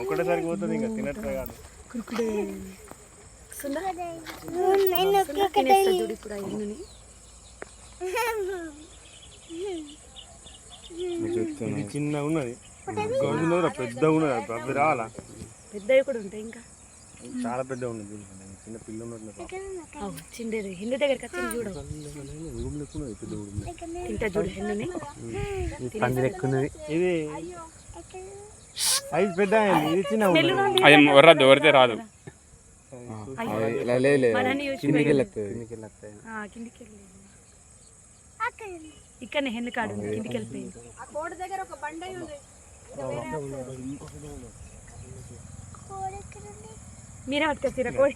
ఒకటేసారి పోతుంది ఇంకా తినట్టు కాదు. చిన్నగా ఉన్నది, పెద్ద ఉన్నది, అవి రావాలా? పెద్దవి కూడా ఉంటాయి, ఇంకా చాలా పెద్ద ఉన్నది. చిన్న పిల్ల ఉన్నట్టు చిండేది హిందూ దగ్గరికి వచ్చి చూడు, తింటా చూడు హిందుని. ఇది ఐదు పెద్ద, ఇది చిన్న వరద్దు, వరితే రాదు. ఇక్కడ హెన్ను కాడు కిందికి వెళ్ళిపోయింది. మీరే పట్టుకొచ్చిరా కోడి?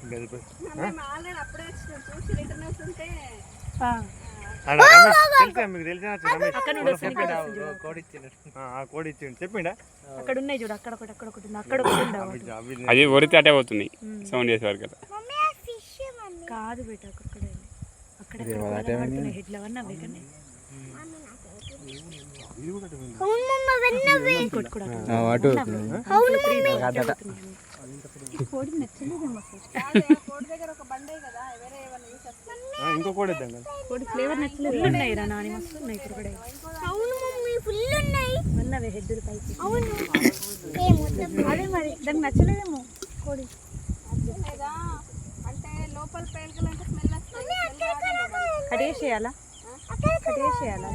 కోడి ఇచ్చిండు చెప్పిండా? అక్కడ ఉన్నాయి చూడు, అక్కడ ఒకటి, అక్కడ ఒకటి, అక్కడ ఒకటి. అది వరితే అటే పోతుంది సౌండ్ చేసేవారు కదా. కాదు బేట, అక్కడ అక్కడ హెడ్లు అవన్నీ అవే కన్నా. ఇంకో కోడి కోడి ఫ్లేవర్ నచ్చలేదు. ఉన్నాయి రా నాని, మస్తు ఉన్నాయి ఇక్కడ. అన్నవే హెడ్లు పైకి. అదే మరి దానికి నచ్చలేదేమో కోడి. కడిగేసేయాలా? కడిగేసేయాలా?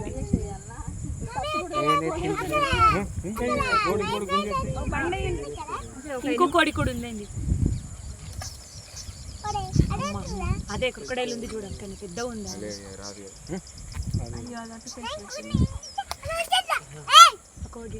ఇంకో కోడి కూడా ఉందండి. అదే క్రొకడైల్ ఉంది చూడ, కానీ పెద్దగా ఉందా? కోడి